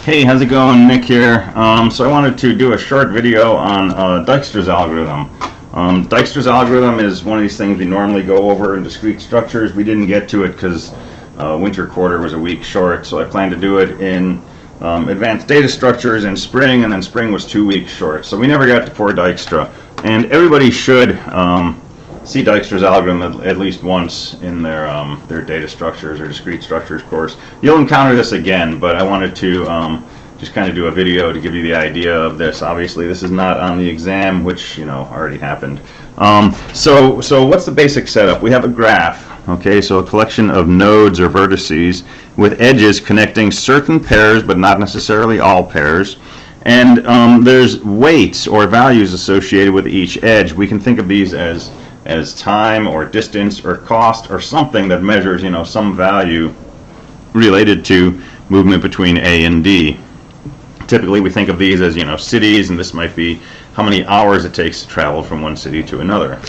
Hey, how's it going? Nick here. So I wanted to do a short video on Dijkstra's algorithm. Dijkstra's algorithm is one of these things we normally go over in discrete structures. We didn't get to it because winter quarter was a week short, so I plan to do it in advanced data structures in spring, and then spring was 2 weeks short. So we never got to poor Dijkstra. And everybody should see Dijkstra's algorithm at least once in their data structures or discrete structures course. You'll encounter this again, but I wanted to just kind of do a video to give you the idea of this. Obviously, this is not on the exam, which already happened. So what's the basic setup? We have a graph. Okay, so a collection of nodes or vertices with edges connecting certain pairs, but not necessarily all pairs. And there's weights or values associated with each edge. We can think of these as time or distance or cost or something that measures some value related to movement between A and D. Typically we think of these as cities, and this might be how many hours it takes to travel from one city to another.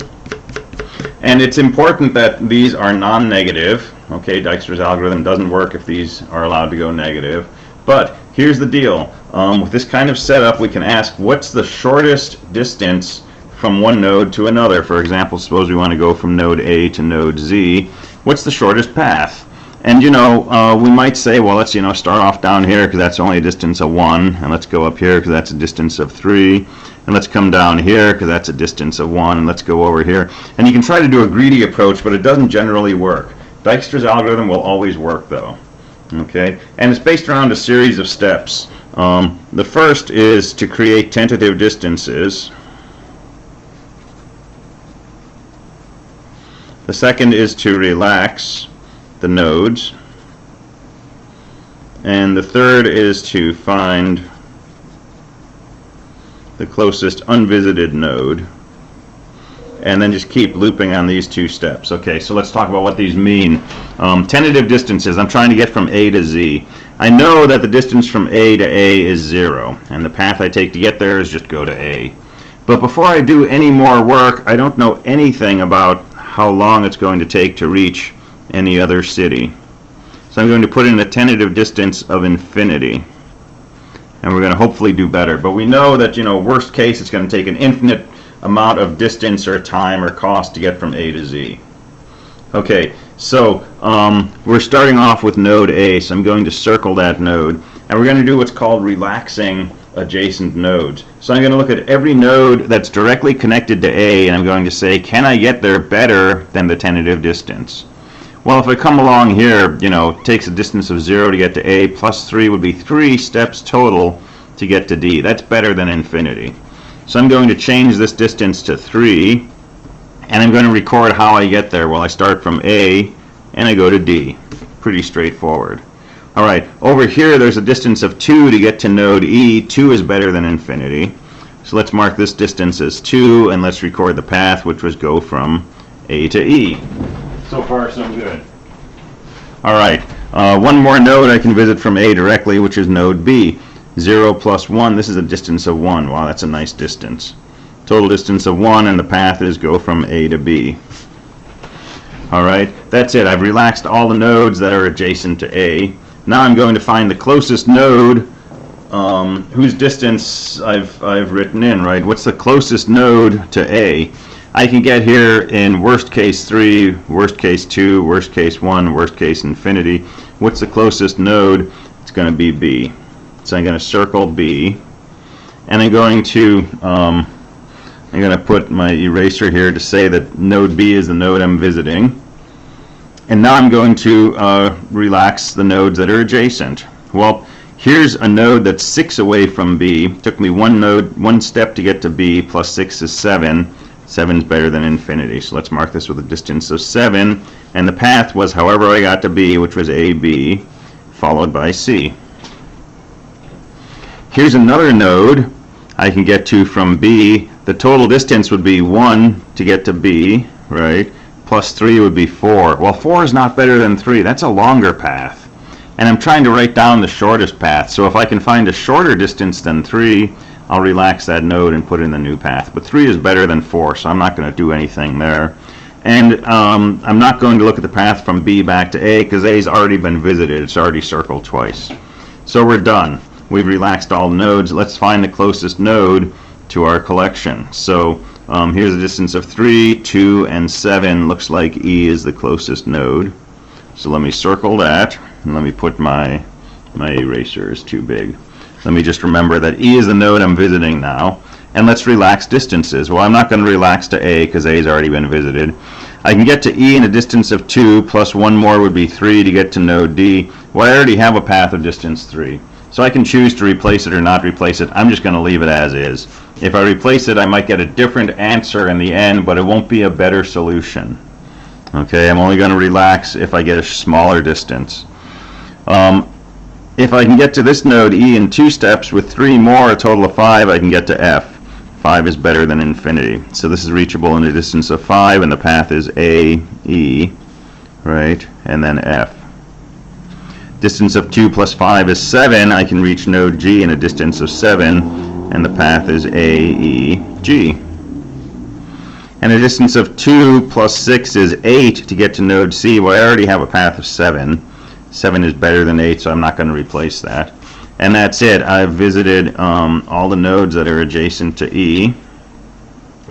And it's important that these are non-negative. Okay, Dijkstra's algorithm doesn't work if these are allowed to go negative. But here's the deal. With this kind of setup, we can ask what's the shortest distance from one node to another. For example, suppose we want to go from node A to node Z. What's the shortest path? And we might say, well, let's start off down here because that's only a distance of 1, and let's go up here because that's a distance of 3, and let's come down here because that's a distance of 1, and let's go over here. And you can try to do a greedy approach, but it doesn't generally work. Dijkstra's algorithm will always work, though. Okay, and it's based around a series of steps. The first is to create tentative distances. The second is to relax the nodes. And the third is to find the closest unvisited node. And then just keep looping on these two steps. Okay, so let's talk about what these mean. Tentative distances, I'm trying to get from A to Z. I know that the distance from A to A is 0, and the path I take to get there is just go to A. But before I do any more work, I don't know anything about how long it's going to take to reach any other city. So I'm going to put in a tentative distance of infinity. And we're going to hopefully do better. But we know that, worst case, it's going to take an infinite amount of distance or time or cost to get from A to Z. Okay, so we're starting off with node A, so I'm going to circle that node. And we're going to do what's called relaxing adjacent nodes. So I'm going to look at every node that's directly connected to A, and I'm going to say, can I get there better than the tentative distance? Well, if I come along here, it takes a distance of 0 to get to A, plus 3 would be 3 steps total to get to D. That's better than infinity. So I'm going to change this distance to 3, and I'm going to record how I get there. Well, I start from A, and I go to D. Pretty straightforward. All right, over here there's a distance of 2 to get to node E. 2 is better than infinity. So let's mark this distance as 2, and let's record the path, which was go from A to E. So far, so good. All right, one more node I can visit from A directly, which is node B. 0 plus 1, this is a distance of 1. Wow, that's a nice distance. Total distance of 1, and the path is go from A to B. All right, that's it. I've relaxed all the nodes that are adjacent to A. Now I'm going to find the closest node whose distance I've written in, right? What's the closest node to A? I can get here in worst case 3, worst case 2, worst case 1, worst case infinity. What's the closest node? It's going to be B. So I'm going to circle B, and I'm going to put my eraser here to say that node B is the node I'm visiting. And now I'm going to relax the nodes that are adjacent. Well, here's a node that's 6 away from B. It took me one step to get to B, plus 6 is 7. 7 is better than infinity. So let's mark this with a distance of 7. And the path was however I got to B, which was AB, followed by C. Here's another node I can get to from B. The total distance would be 1 to get to B, right? Plus 3 would be 4. Well, 4 is not better than 3. That's a longer path. And I'm trying to write down the shortest path. So if I can find a shorter distance than 3, I'll relax that node and put in the new path. But 3 is better than 4, so I'm not going to do anything there. And I'm not going to look at the path from B back to A because A's already been visited. It's already circled twice. So we're done. we've relaxed all nodes. Let's find the closest node to our collection. So here's a distance of 3, 2, and 7. Looks like E is the closest node. So let me circle that, and let me put my eraser is too big. Let me just remember that E is the node I'm visiting now. And let's relax distances. Well, I'm not going to relax to A because A has already been visited. I can get to E in a distance of 2, plus 1 more would be 3 to get to node D. Well, I already have a path of distance 3. So I can choose to replace it or not replace it. I'm just going to leave it as is. If I replace it, I might get a different answer in the end, but it won't be a better solution. Okay, I'm only going to relax if I get a smaller distance. If I can get to this node E in 2 steps with 3 more, a total of 5, I can get to F. 5 is better than infinity. So this is reachable in a distance of 5, and the path is A, E, right, and then F. Distance of 2 plus 5 is 7. I can reach node G in a distance of 7, and the path is A, E, G. And a distance of 2 plus 6 is 8 to get to node C. Well, I already have a path of 7. 7 is better than 8, so I'm not going to replace that. And that's it. I've visited all the nodes that are adjacent to E.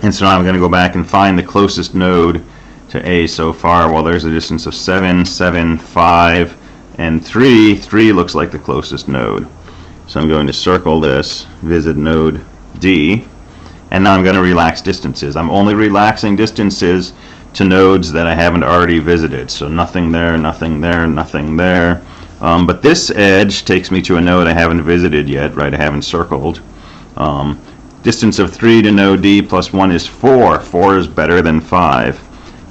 And so now I'm going to go back and find the closest node to A so far. Well, there's a distance of 7, 7, 5, and 3. 3 looks like the closest node. So I'm going to circle this, visit node D. And now I'm going to relax distances. I'm only relaxing distances to nodes that I haven't already visited. So nothing there, nothing there, nothing there. But this edge takes me to a node I haven't visited yet, right? I haven't circled. Distance of 3 to node D plus 1 is 4. 4 is better than 5.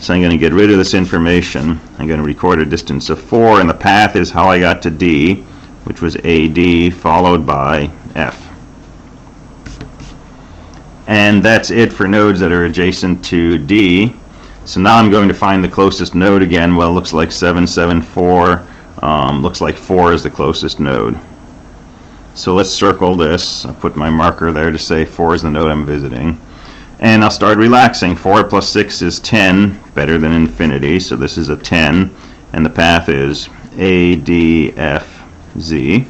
So I'm going to get rid of this information. I'm going to record a distance of 4, and the path is how I got to D, which was AD, followed by F. And that's it for nodes that are adjacent to D. So now I'm going to find the closest node again. Well, it looks like 7, 7, 4. Looks like 4 is the closest node. So let's circle this. I'll put my marker there to say 4 is the node I'm visiting. And I'll start relaxing. 4 plus 6 is 10, better than infinity. So this is a 10. And the path is A, D, F, Z.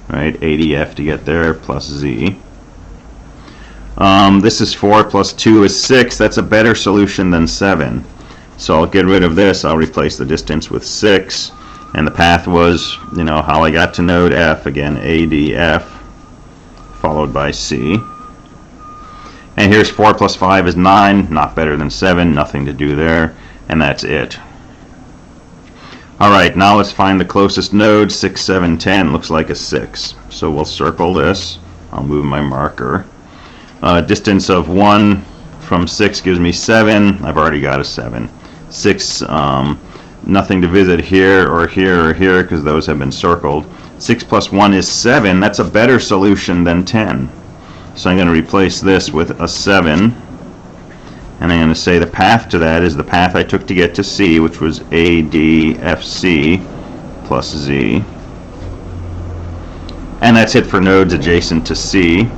Right? A, D, F to get there, plus Z. This is 4 plus 2 is 6. That's a better solution than 7. So I'll get rid of this. I'll replace the distance with 6. And the path was, how I got to node F. Again, A, D, F, followed by C. And here's 4 plus 5 is 9. Not better than 7. Nothing to do there. And that's it. All right, now let's find the closest node. 6, 7, 10. Looks like a 6. So we'll circle this. I'll move my marker. Distance of 1 from 6 gives me 7. I've already got a 7. 6, nothing to visit here or here or here because those have been circled. 6 plus 1 is 7. That's a better solution than 10. So I'm going to replace this with a 7. And I'm going to say the path to that is the path I took to get to C, which was A, D, F, C, plus Z. And that's it for nodes adjacent to C.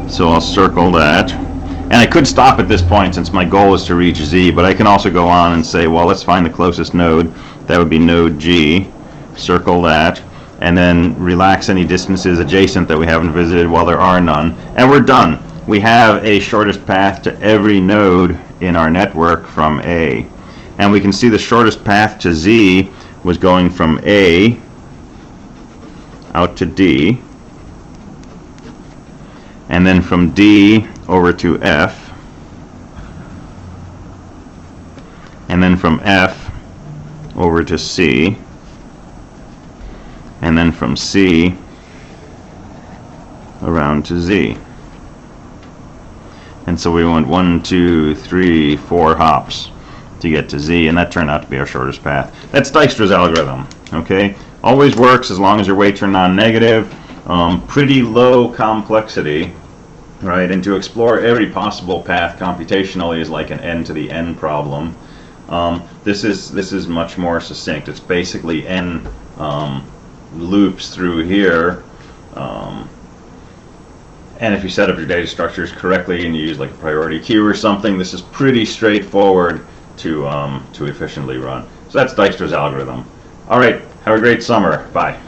So I'll circle that. And I could stop at this point since my goal is to reach Z, but I can also go on and say, well, let's find the closest node. That would be node G. Circle that. And then relax any distances adjacent that we haven't visited. Well, there are none. And we're done. We have a shortest path to every node in our network from A. And we can see the shortest path to Z was going from A out to D. And then from D over to F, and then from F over to C, and then from C around to Z. And so we went 1, 2, 3, 4 hops to get to Z, and that turned out to be our shortest path. That's Dijkstra's algorithm. Okay, always works as long as your weights are non-negative. Pretty low complexity, right? And to explore every possible path computationally is like an n to the n problem. This is much more succinct. It's basically n loops through here, and if you set up your data structures correctly and you use like a priority queue or something, this is pretty straightforward to efficiently run. So that's Dijkstra's algorithm. All right, have a great summer. Bye.